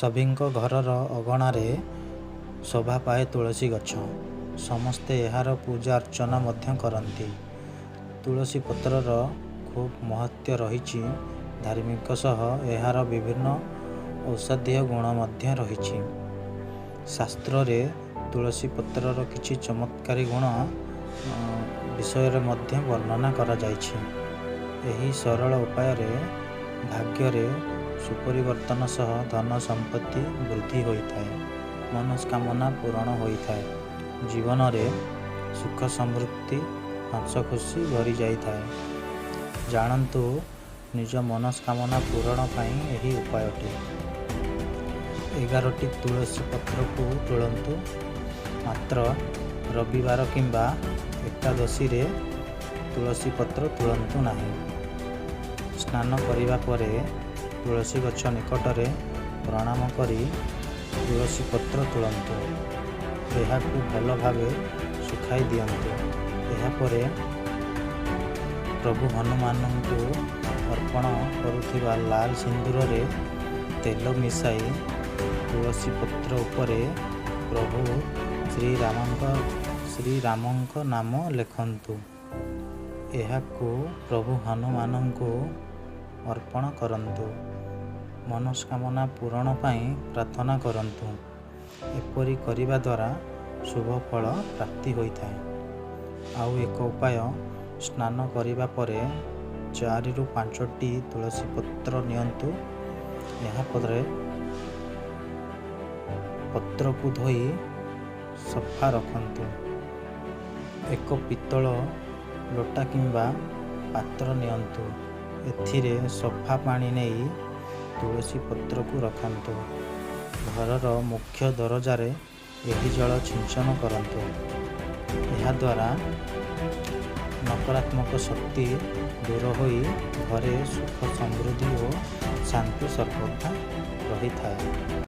ସଭିଙ୍କ ଘରର ଅଗଣାରେ ଶୋଭା ପାଏ ତୁଳସୀ ଗଛ। ସମସ୍ତେ ଏହାର ପୂଜା ଅର୍ଚ୍ଚନା ମଧ୍ୟ କରନ୍ତି। ତୁଳସୀ ପତ୍ରର ଖୁବ୍ ମହତ୍ତ୍ୱ ରହିଛି। ଧାର୍ମିକ ସହ ଏହାର ବିଭିନ୍ନ ଔଷଧୀୟ ଗୁଣ ମଧ୍ୟ ରହିଛି। ଶାସ୍ତ୍ରରେ ତୁଳସୀ ପତ୍ରର କିଛି ଚମତ୍କାରୀ ଗୁଣ ବିଷୟରେ ମଧ୍ୟ ବର୍ଣ୍ଣନା କରାଯାଇଛି। ଏହି ସରଳ ଉପାୟରେ ଭାଗ୍ୟରେ ସୁପରିବର୍ତ୍ତନ ସହ ଧନ ସମ୍ପତ୍ତି ବୃଦ୍ଧି ହୋଇଥାଏ, ମନସ୍କାମନା ପୂରଣ ହୋଇଥାଏ, ଜୀବନରେ ସୁଖ ସମୃଦ୍ଧି ହସଖୁସି ଭରି ଯାଇଥାଏ। ଜାଣନ୍ତୁ, ନିଜ ମନସ୍କାମନା ପୂରଣ ପାଇଁ ଏହି ଉପାୟଟି। 11ଟି ତୁଳସୀ ପତ୍ରକୁ ତୋଳନ୍ତୁ। ମାତ୍ର ରବିବାର କିମ୍ବା ଏକାଦଶୀରେ ତୁଳସୀ ପତ୍ର ତୋଳନ୍ତୁ ନାହିଁ। ସ୍ନାନ କରିବା ପରେ ତୁଳସୀ ଗଛ ନିକଟରେ ପ୍ରଣାମ କରି ତୁଳସୀ ପତ୍ର ତୋଳନ୍ତୁ। ଏହାକୁ ଭଲ ଭାବେ ଶୁଖାଇ ଦିଅନ୍ତୁ। ଏହାପରେ ପ୍ରଭୁ ହନୁମାନଙ୍କୁ ଅର୍ପଣ କରୁଥିବା ଲାଲ ସିନ୍ଦୁରରେ ତେଲ ମିଶାଇ ତୁଳସୀ ପତ୍ର ଉପରେ ପ୍ରଭୁ ଶ୍ରୀରାମଙ୍କ ନାମ ଲେଖନ୍ତୁ। ଏହାକୁ ପ୍ରଭୁ ହନୁମାନଙ୍କୁ ଅର୍ପଣ କରନ୍ତୁ। ମନସ୍କାମନା ପୂରଣ ପାଇଁ ପ୍ରାର୍ଥନା କରନ୍ତୁ। ଏପରି କରିବା ଦ୍ୱାରା ଶୁଭ ଫଳ ପ୍ରାପ୍ତି ହୋଇଥାଏ। ଆଉ ଏକ ଉପାୟ, ସ୍ନାନ କରିବା ପରେ 4ରୁ 5ଟି ତୁଳସୀ ପତ୍ର ନିଅନ୍ତୁ। ଏହାପରେ ପତ୍ରକୁ ଧୋଇ ସଫା ରଖନ୍ତୁ। ଏକ ପିତ୍ତଳ ଲୋଟା କିମ୍ବା ପାତ୍ର ନିଅନ୍ତୁ। ଏଥିରେ ସଫା ପାଣି ନେଇ ତୁଳସୀ ପତ୍ରକୁ ରଖନ୍ତୁ। ଘରର ମୁଖ୍ୟ ଦରଜାରେ ଏହି ଜଳ ଛିଞ୍ଚନ କରନ୍ତୁ। ଏହାଦ୍ୱାରା ନକାରାତ୍ମକ ଶକ୍ତି ଦୂର ହୋଇ ଘରେ ସୁଖ ସମୃଦ୍ଧି ଓ ଶାନ୍ତି ସର୍ବଦା ରହିଥାଏ।